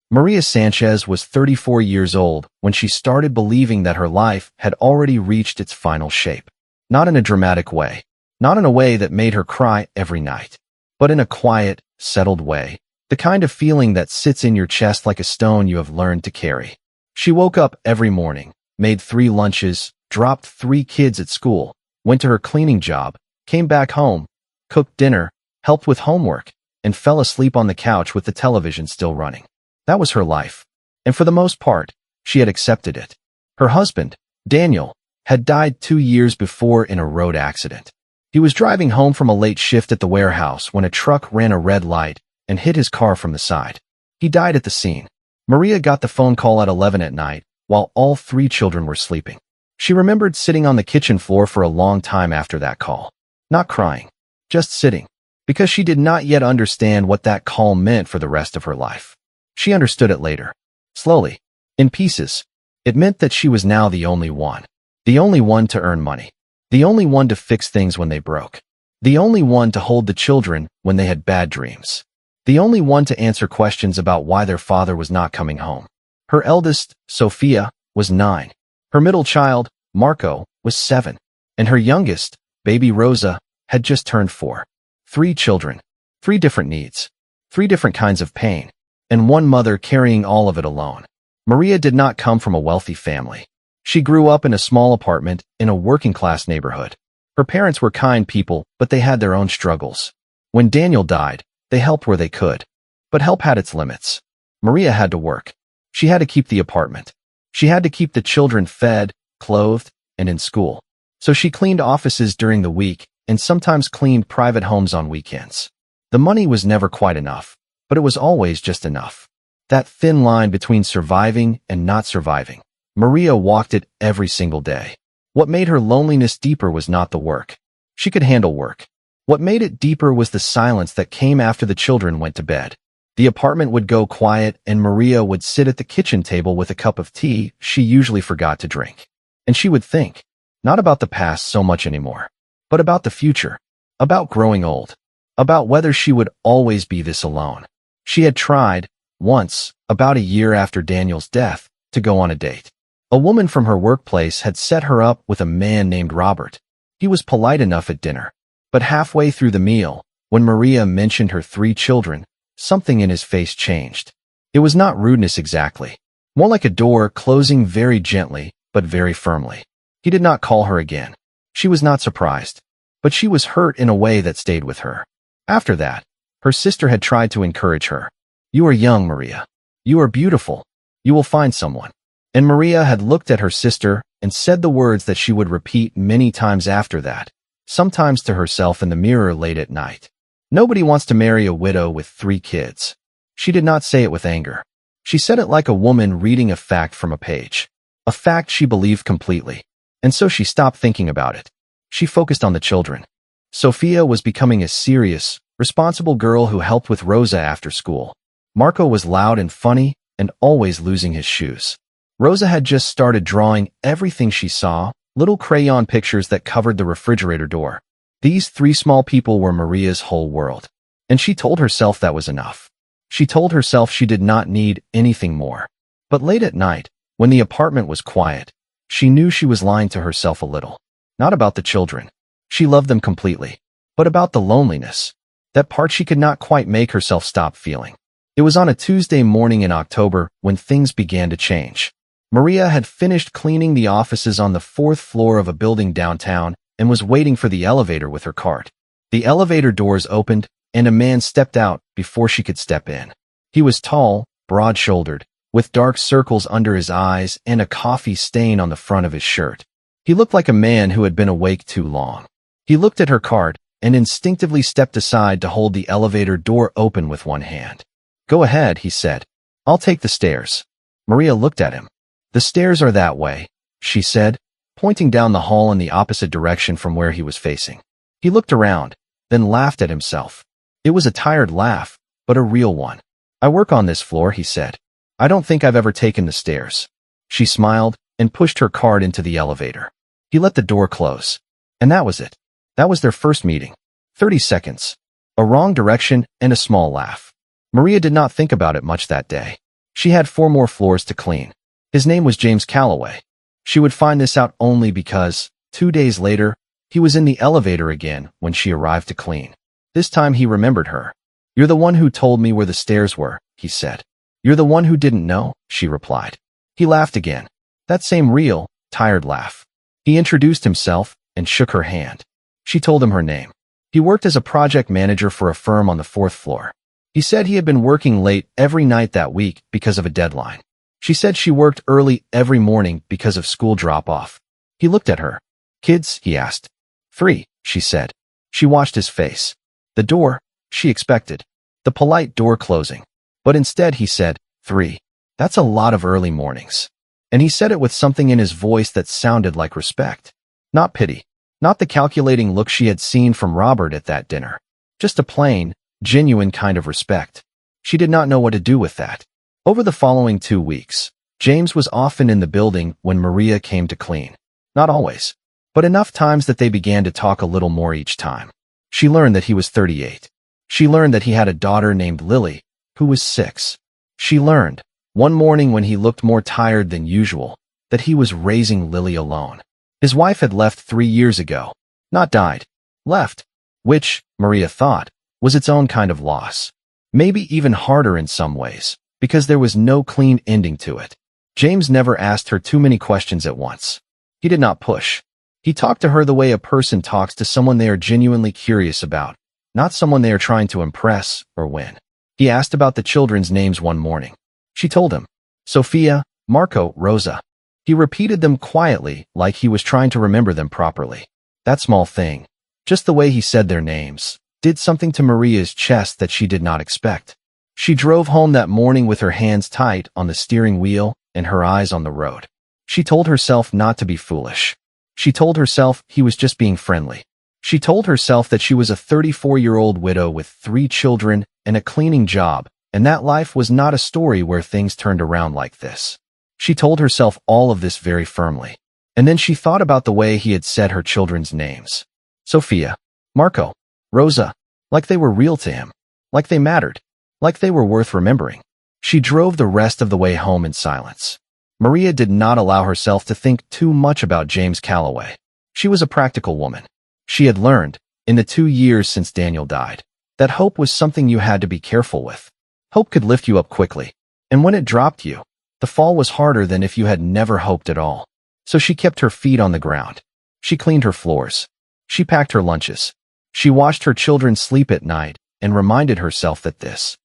Maria Sanchez was 34 years old when she started believing that her life had already reached its final shape. Not in a dramatic way, not in a way that made her cry every night, but in a quiet, settled way, the kind of feeling that sits in your chest like a stone you have learned to carry. She woke up every morning, made 3 lunches, dropped 3 kids at school, went to her cleaning job, came back home, cooked dinner, helped with homework, and fell asleep on the couch with the television still running. That was her life. And for the most part, she had accepted it. Her husband, Daniel, had died 2 years before in a road accident. He was driving home from a late shift at the warehouse when a truck ran a red light and hit his car from the side. He died at the scene. Maria got the phone call at 11 at night while all 3 children were sleeping. She remembered sitting on the kitchen floor for a long time after that call. Not crying, just sitting, because she did not yet understand what that call meant for the rest of her life. She understood it later. Slowly, in pieces. It meant that she was now the only one. The only one to earn money. The only one to fix things when they broke. The only one to hold the children when they had bad dreams. The only one to answer questions about why their father was not coming home. Her eldest, Sophia, was 9. Her middle child, Marco, was 7. And her youngest, baby Rosa, had just turned 4. 3 children. 3 different needs. 3 different kinds of pain. And one mother carrying all of it alone. Maria did not come from a wealthy family. She grew up in a small apartment in a working-class neighborhood. Her parents were kind people, but they had their own struggles. When Daniel died, they helped where they could. But help had its limits. Maria had to work. She had to keep the apartment. She had to keep the children fed, clothed, and in school. So she cleaned offices during the week and sometimes cleaned private homes on weekends. The money was never quite enough, but it was always just enough. That thin line between surviving and not surviving. Maria walked it every single day. What made her loneliness deeper was not the work. She could handle work. What made it deeper was the silence that came after the children went to bed. The apartment would go quiet and Maria would sit at the kitchen table with a cup of tea she usually forgot to drink. And she would think, not about the past so much anymore, but about the future, about growing old, about whether she would always be this alone. She had tried, once, about a year after Daniel's death, to go on a date. A woman from her workplace had set her up with a man named Robert. He was polite enough at dinner. But halfway through the meal, when Maria mentioned her 3 children, something in his face changed. It was not rudeness exactly. More like a door closing very gently, but very firmly. He did not call her again. She was not surprised. But she was hurt in a way that stayed with her. After that, her sister had tried to encourage her. You are young, Maria. You are beautiful. You will find someone. And Maria had looked at her sister and said the words that she would repeat many times after that, sometimes to herself in the mirror late at night. Nobody wants to marry a widow with 3 kids. She did not say it with anger. She said it like a woman reading a fact from a page. A fact she believed completely. And so she stopped thinking about it. She focused on the children. Sophia was becoming a serious, responsible girl who helped with Rosa after school. Marco was loud and funny and always losing his shoes. Rosa had just started drawing everything she saw, little crayon pictures that covered the refrigerator door. These 3 small people were Maria's whole world. And she told herself that was enough. She told herself she did not need anything more. But late at night, when the apartment was quiet, she knew she was lying to herself a little. Not about the children. She loved them completely. But about the loneliness. That part she could not quite make herself stop feeling. It was on a Tuesday morning in October when things began to change. Maria had finished cleaning the offices on the 4th floor of a building downtown and was waiting for the elevator with her cart. The elevator doors opened, and a man stepped out before she could step in. He was tall, broad-shouldered, with dark circles under his eyes and a coffee stain on the front of his shirt. He looked like a man who had been awake too long. He looked at her cart and instinctively stepped aside to hold the elevator door open with one hand. Go ahead, he said. I'll take the stairs. Maria looked at him. The stairs are that way, she said, pointing down the hall in the opposite direction from where he was facing. He looked around, then laughed at himself. It was a tired laugh, but a real one. I work on this floor, he said. I don't think I've ever taken the stairs. She smiled and pushed her cart into the elevator. He let the door close. And that was it. That was their first meeting. 30 seconds. A wrong direction and a small laugh. Maria did not think about it much that day. She had 4 more floors to clean. His name was James Calloway. She would find this out only because, 2 days later, he was in the elevator again when she arrived to clean. This time he remembered her. "You're the one who told me where the stairs were," he said. "You're the one who didn't know," she replied. He laughed again. That same real, tired laugh. He introduced himself and shook her hand. She told him her name. He worked as a project manager for a firm on the 4th floor. He said he had been working late every night that week because of a deadline. She said she worked early every morning because of school drop-off. He looked at her. "Kids?" he asked. "3," she said. She watched his face. The door, she expected. The polite door closing. But instead he said, 3. "That's a lot of early mornings." And he said it with something in his voice that sounded like respect. Not pity. Not the calculating look she had seen from Robert at that dinner. Just a plain, genuine kind of respect. She did not know what to do with that. Over the following 2 weeks, James was often in the building when Maria came to clean. Not always, but enough times that they began to talk a little more each time. She learned that he was 38. She learned that he had a daughter named Lily, who was 6. She learned, one morning when he looked more tired than usual, that he was raising Lily alone. His wife had left 3 years ago. Not died. Left. Which, Maria thought, was its own kind of loss. Maybe even harder in some ways, because there was no clean ending to it. James never asked her too many questions at once. He did not push. He talked to her the way a person talks to someone they are genuinely curious about, not someone they are trying to impress or win. He asked about the children's names one morning. She told him. Sophia, Marco, Rosa. He repeated them quietly, like he was trying to remember them properly. That small thing, just the way he said their names, did something to Maria's chest that she did not expect. She drove home that morning with her hands tight on the steering wheel and her eyes on the road. She told herself not to be foolish. She told herself he was just being friendly. She told herself that she was a 34-year-old widow with 3 children and a cleaning job, and that life was not a story where things turned around like this. She told herself all of this very firmly. And then she thought about the way he had said her children's names. Sophia, Marco, Rosa, like they were real to him, like they mattered, like they were worth remembering. She drove the rest of the way home in silence. Maria did not allow herself to think too much about James Calloway. She was a practical woman. She had learned, in the 2 years since Daniel died, that hope was something you had to be careful with. Hope could lift you up quickly, and when it dropped you, the fall was harder than if you had never hoped at all. So she kept her feet on the ground. She cleaned her floors. She packed her lunches. She watched her children sleep at night and reminded herself that this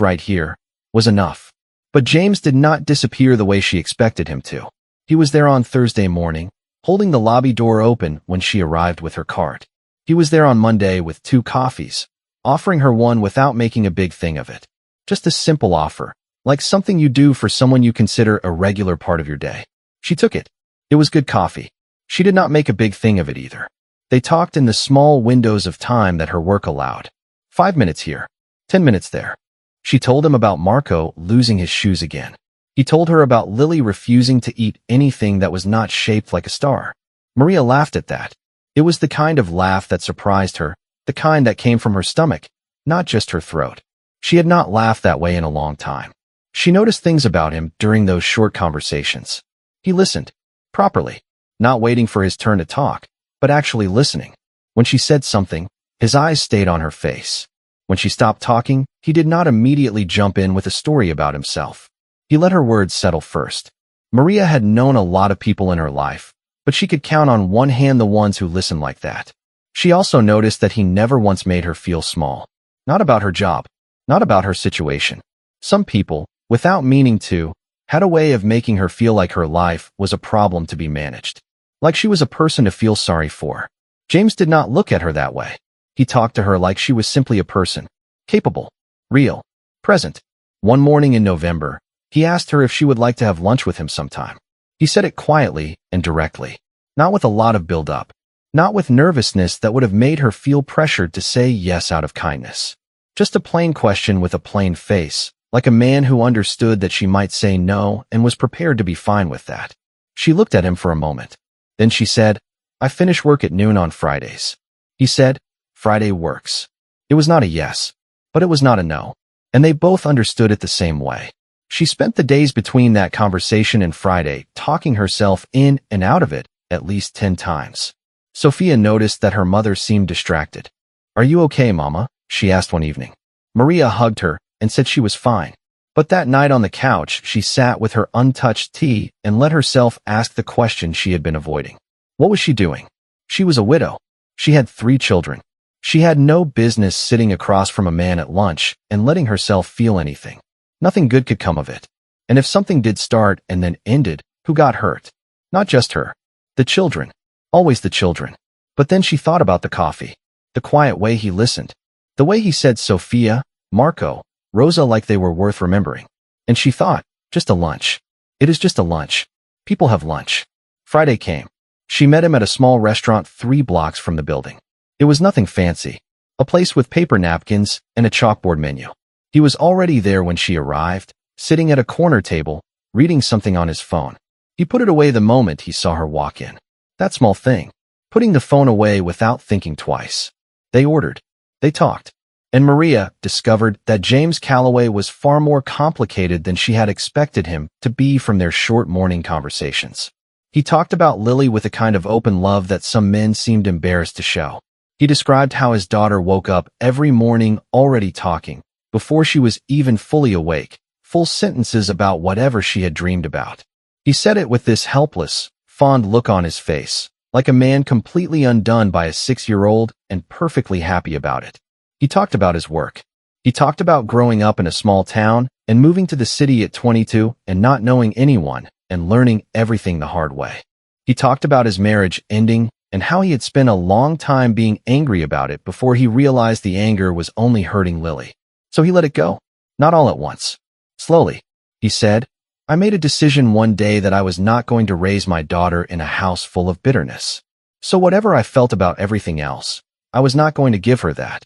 right here, was enough. But James did not disappear the way she expected him to. He was there on Thursday morning, holding the lobby door open when she arrived with her cart. He was there on Monday with 2 coffees, offering her one without making a big thing of it. Just a simple offer, like something you do for someone you consider a regular part of your day. She took it. It was good coffee. She did not make a big thing of it either. They talked in the small windows of time that her work allowed. 5 minutes here, 10 minutes there. She told him about Marco losing his shoes again. He told her about Lily refusing to eat anything that was not shaped like a star. Maria laughed at that. It was the kind of laugh that surprised her, the kind that came from her stomach, not just her throat. She had not laughed that way in a long time. She noticed things about him during those short conversations. He listened, properly, not waiting for his turn to talk, but actually listening. When she said something, his eyes stayed on her face. When she stopped talking, he did not immediately jump in with a story about himself. He let her words settle first. Maria had known a lot of people in her life, but she could count on one hand the ones who listened like that. She also noticed that he never once made her feel small. Not about her job, not about her situation. Some people, without meaning to, had a way of making her feel like her life was a problem to be managed. Like she was a person to feel sorry for. James did not look at her that way. He talked to her like she was simply a person. Capable. Real. Present. One morning in November, he asked her if she would like to have lunch with him sometime. He said it quietly and directly. Not with a lot of build-up. Not with nervousness that would have made her feel pressured to say yes out of kindness. Just a plain question with a plain face. Like a man who understood that she might say no and was prepared to be fine with that. She looked at him for a moment. Then she said, "I finish work at noon on Fridays." He said, "Friday works." It was not a yes, but it was not a no, and they both understood it the same way. She spent the days between that conversation and Friday talking herself in and out of it at least 10 times. Sophia noticed that her mother seemed distracted. "Are you okay, Mama?" she asked one evening. Maria hugged her and said she was fine. But that night on the couch, she sat with her untouched tea and let herself ask the question she had been avoiding. What was she doing? She was a widow. She had 3 children. She had no business sitting across from a man at lunch and letting herself feel anything. Nothing good could come of it. And if something did start and then ended, who got hurt? Not just her. The children. Always the children. But then she thought about the coffee. The quiet way he listened. The way he said Sophia, Marco, Rosa like they were worth remembering. And she thought, just a lunch. It is just a lunch. People have lunch. Friday came. She met him at a small restaurant 3 blocks from the building. It was nothing fancy. A place with paper napkins and a chalkboard menu. He was already there when she arrived, sitting at a corner table, reading something on his phone. He put it away the moment he saw her walk in. That small thing. Putting the phone away without thinking twice. They ordered. They talked. And Maria discovered that James Calloway was far more complicated than she had expected him to be from their short morning conversations. He talked about Lily with a kind of open love that some men seemed embarrassed to show. He described how his daughter woke up every morning already talking, before she was even fully awake, full sentences about whatever she had dreamed about. He said it with this helpless, fond look on his face, like a man completely undone by a 6-year-old and perfectly happy about it. He talked about his work. He talked about growing up in a small town and moving to the city at 22 and not knowing anyone and learning everything the hard way. He talked about his marriage ending and how he had spent a long time being angry about it before he realized the anger was only hurting Lily. So he let it go. Not all at once. Slowly. He said, "I made a decision one day that I was not going to raise my daughter in a house full of bitterness. So whatever I felt about everything else, I was not going to give her that."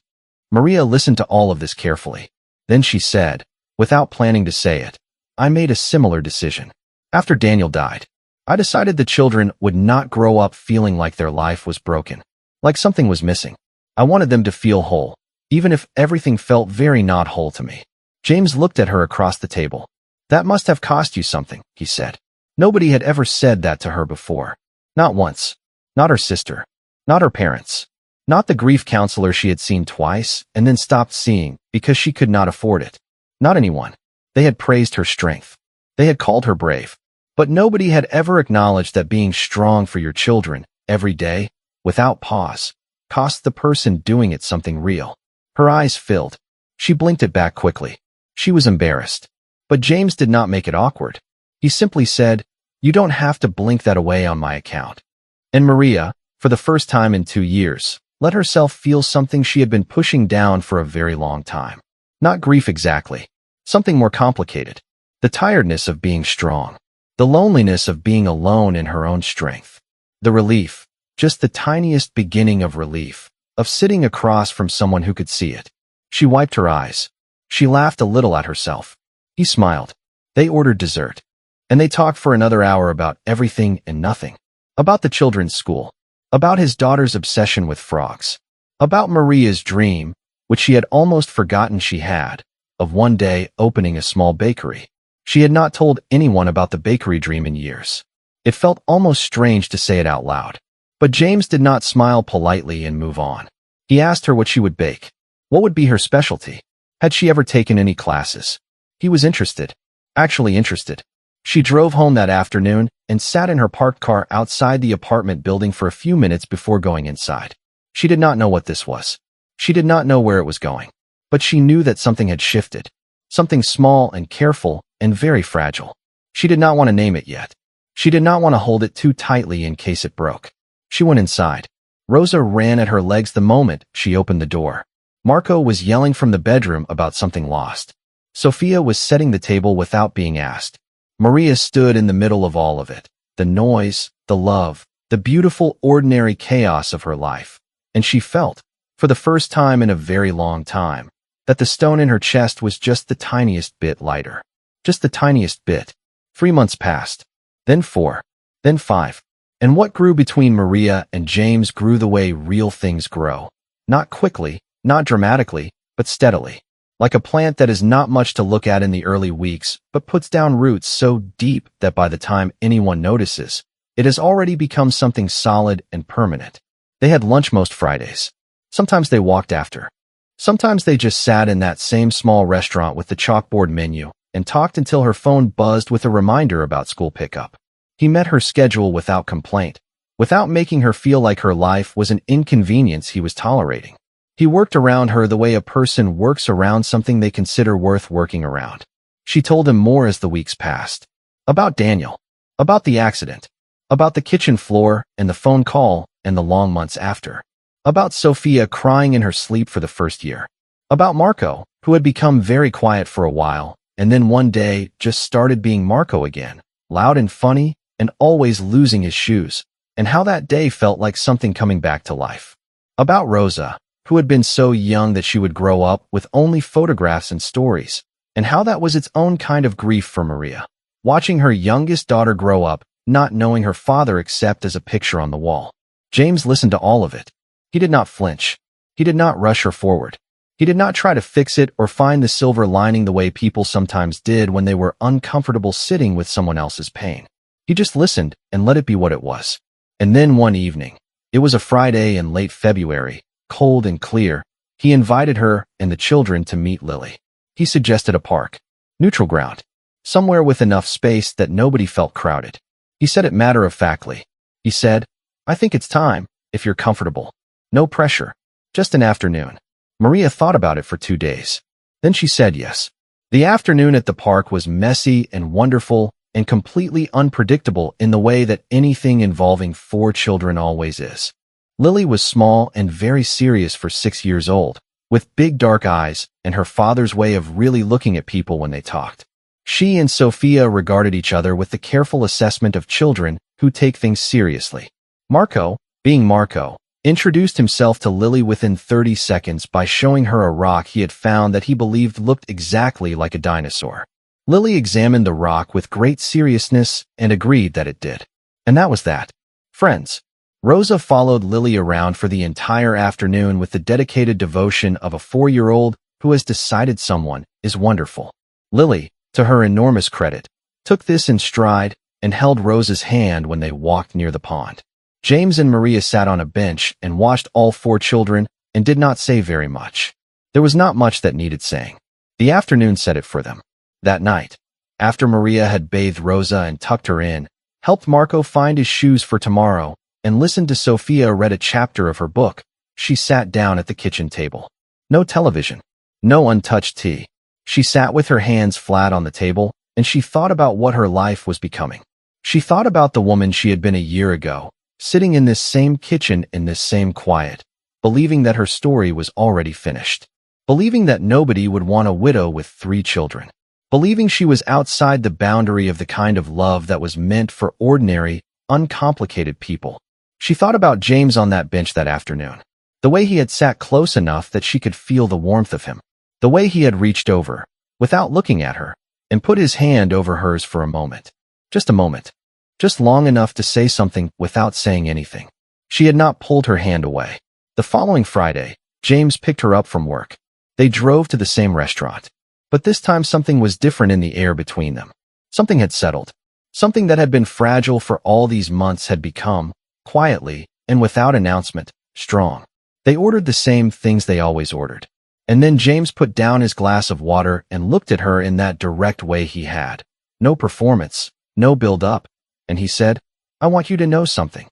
Maria listened to all of this carefully. Then she said, without planning to say it, "I made a similar decision. After Daniel died, I decided the children would not grow up feeling like their life was broken, like something was missing. I wanted them to feel whole, even if everything felt very not whole to me." James looked at her across the table. "That must have cost you something," he said. Nobody had ever said that to her before. Not once. Not her sister. Not her parents. Not the grief counselor she had seen twice and then stopped seeing because she could not afford it. Not anyone. They had praised her strength. They had called her brave. But nobody had ever acknowledged that being strong for your children, every day, without pause, cost the person doing it something real. Her eyes filled. She blinked it back quickly. She was embarrassed. But James did not make it awkward. He simply said, "You don't have to blink that away on my account." And Maria, for the first time in 2 years, let herself feel something she had been pushing down for a very long time. Not grief exactly. Something more complicated. The tiredness of being strong. The loneliness of being alone in her own strength. The relief, just the tiniest beginning of relief, of sitting across from someone who could see it. She wiped her eyes. She laughed a little at herself. He smiled. They ordered dessert. And they talked for another hour about everything and nothing. About the children's school. About his daughter's obsession with frogs. About Maria's dream, which she had almost forgotten she had, of one day opening a small bakery. She had not told anyone about the bakery dream in years. It felt almost strange to say it out loud. But James did not smile politely and move on. He asked her what she would bake. What would be her specialty? Had she ever taken any classes? He was interested. Actually interested. She drove home that afternoon and sat in her parked car outside the apartment building for a few minutes before going inside. She did not know what this was. She did not know where it was going. But she knew that something had shifted. Something small and careful and very fragile. She did not want to name it yet. She did not want to hold it too tightly in case it broke. She went inside. Rosa ran at her legs the moment she opened the door. Marco was yelling from the bedroom about something lost. Sophia was setting the table without being asked. Maria stood in the middle of all of it, the noise, the love, the beautiful ordinary chaos of her life, and she felt, for the first time in a very long time, that the stone in her chest was just the tiniest bit lighter. Just the tiniest bit. 3 months passed, then 4, then 5, and what grew between Maria and James grew the way real things grow. Not quickly, not dramatically, but steadily. like a plant that is not much to look at in the early weeks, but puts down roots so deep that by the time anyone notices, it has already become something solid and permanent. They had lunch most Fridays. Sometimes they walked after. Sometimes they just sat in that same small restaurant with the chalkboard menu and talked until her phone buzzed with a reminder about school pickup. He met her schedule without complaint, without making her feel like her life was an inconvenience he was tolerating. He worked around her the way a person works around something they consider worth working around. She told him more as the weeks passed. About Daniel. About the accident. About the kitchen floor and the phone call and the long months after. About Sophia crying in her sleep for the first year. About Marco, who had become very quiet for a while, and then one day just started being Marco again, loud and funny, and always losing his shoes, and how that day felt like something coming back to life. About Rosa, who had been so young that she would grow up with only photographs and stories, and how that was its own kind of grief for Maria. Watching her youngest daughter grow up, not knowing her father except as a picture on the wall. James listened to all of it. He did not flinch. He did not rush her forward. He did not try to fix it or find the silver lining the way people sometimes did when they were uncomfortable sitting with someone else's pain. He just listened and let it be what it was. And then one evening, it was a Friday in late February, cold and clear, he invited her and the children to meet Lily. He suggested a park, neutral ground, somewhere with enough space that nobody felt crowded. He said it matter-of-factly. He said, "I think it's time, if you're comfortable. No pressure. Just an afternoon." Maria thought about it for 2 days. Then she said yes. The afternoon at the park was messy and wonderful and completely unpredictable in the way that anything involving 4 children always is. Lily was small and very serious for 6 years old, with big dark eyes and her father's way of really looking at people when they talked. She and Sophia regarded each other with the careful assessment of children who take things seriously. Marco, being Marco, introduced himself to Lily within 30 seconds by showing her a rock he had found that he believed looked exactly like a dinosaur. Lily examined the rock with great seriousness and agreed that it did. And that was that. Friends. Rosa followed Lily around for the entire afternoon with the dedicated devotion of a 4-year-old who has decided someone is wonderful. Lily, to her enormous credit, took this in stride and held Rosa's hand when they walked near the pond. James and Maria sat on a bench and watched all 4 children and did not say very much. There was not much that needed saying. The afternoon said it for them. That night, after Maria had bathed Rosa and tucked her in, helped Marco find his shoes for tomorrow, and listened to Sophia read a chapter of her book, she sat down at the kitchen table. No television. No untouched tea. She sat with her hands flat on the table, and she thought about what her life was becoming. She thought about the woman she had been a year ago, sitting in this same kitchen in this same quiet, believing that her story was already finished. Believing that nobody would want a widow with 3 children. Believing she was outside the boundary of the kind of love that was meant for ordinary, uncomplicated people. She thought about James on that bench that afternoon. The way he had sat close enough that she could feel the warmth of him. The way he had reached over, without looking at her, and put his hand over hers for a moment. Just a moment. Just long enough to say something without saying anything. She had not pulled her hand away. The following Friday, James picked her up from work. They drove to the same restaurant. But this time something was different in the air between them. Something had settled. Something that had been fragile for all these months had become, quietly, and without announcement, strong. They ordered the same things they always ordered. And then James put down his glass of water and looked at her in that direct way he had. No performance, no build-up. And he said, "I want you to know something."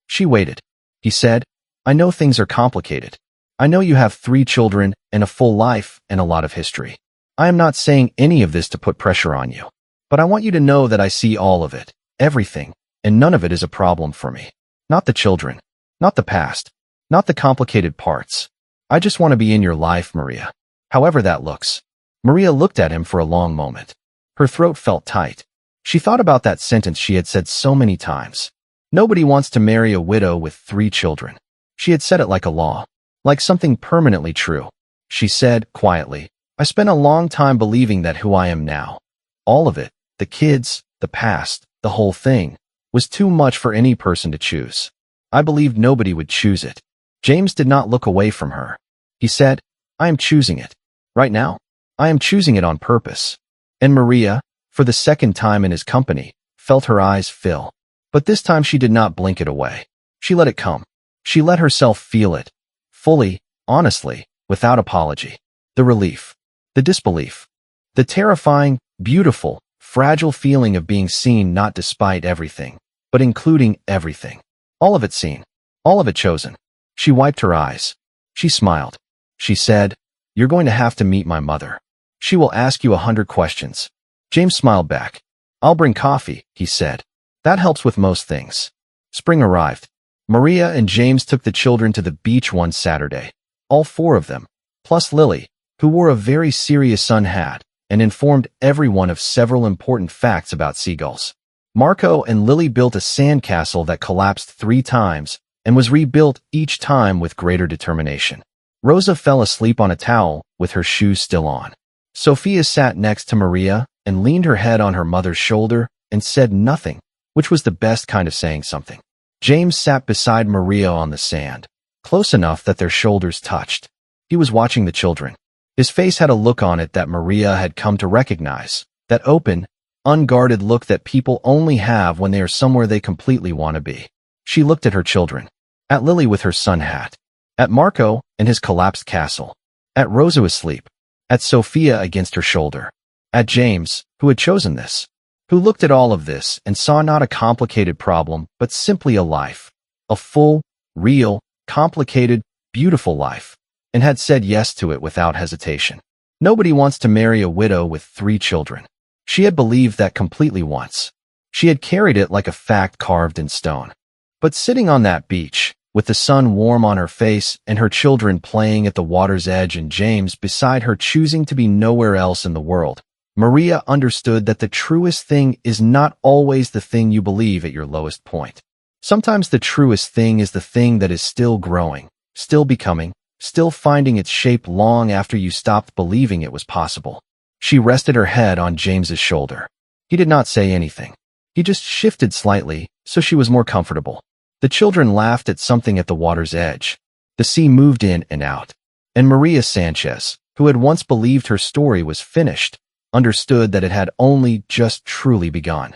She waited. He said, "I know things are complicated. I know you have 3 children and a full life and a lot of history. I am not saying any of this to put pressure on you. But I want you to know that I see all of it, everything, and none of it is a problem for me. Not the children, not the past, not the complicated parts. I just want to be in your life, Maria. However that looks." Maria looked at him for a long moment. Her throat felt tight. She thought about that sentence she had said so many times. Nobody wants to marry a widow with 3 children. She had said it like a law, like something permanently true. She said, quietly, "I spent a long time believing that who I am now, all of it, the kids, the past, the whole thing, was too much for any person to choose. I believed nobody would choose it." James did not look away from her. He said, "I am choosing it. Right now." I am choosing it on purpose. And Maria, for the second time in his company, felt her eyes fill. But this time she did not blink it away. She let it come. She let herself feel it. Fully, honestly, without apology. The relief. The disbelief. The terrifying, beautiful, fragile feeling of being seen not despite everything, but including everything. All of it seen. All of it chosen. She wiped her eyes. She smiled. She said, "You're going to have to meet my mother. She will ask you 100 questions." James smiled back. "I'll bring coffee," he said. "That helps with most things." Spring arrived. Maria and James took the children to the beach one Saturday. All four of them, plus Lily, who wore a very serious sun hat, and informed everyone of several important facts about seagulls. Marco and Lily built a sandcastle that collapsed 3 times and was rebuilt each time with greater determination. Rosa fell asleep on a towel with her shoes still on. Sophia sat next to Maria and leaned her head on her mother's shoulder and said nothing, which was the best kind of saying something. James sat beside Maria on the sand, close enough that their shoulders touched. He was watching the children. His face had a look on it that Maria had come to recognize, that open, unguarded look that people only have when they are somewhere they completely want to be. She looked at her children, at Lily with her sun hat, at Marco and his collapsed castle, at Rosa asleep, at Sophia against her shoulder, at James, who had chosen this, who looked at all of this and saw not a complicated problem, but simply a life, a full, real, complicated, beautiful life, and had said yes to it without hesitation. Nobody wants to marry a widow with 3 children. She had believed that completely once. She had carried it like a fact carved in stone. But sitting on that beach, with the sun warm on her face and her children playing at the water's edge and James beside her choosing to be nowhere else in the world, Maria understood that the truest thing is not always the thing you believe at your lowest point. Sometimes the truest thing is the thing that is still growing, still becoming, still finding its shape long after you stopped believing it was possible. She rested her head on James's shoulder. He did not say anything. He just shifted slightly, so she was more comfortable. The children laughed at something at the water's edge. The sea moved in and out. And Maria Sanchez, who had once believed her story was finished, understood that it had only just truly begun.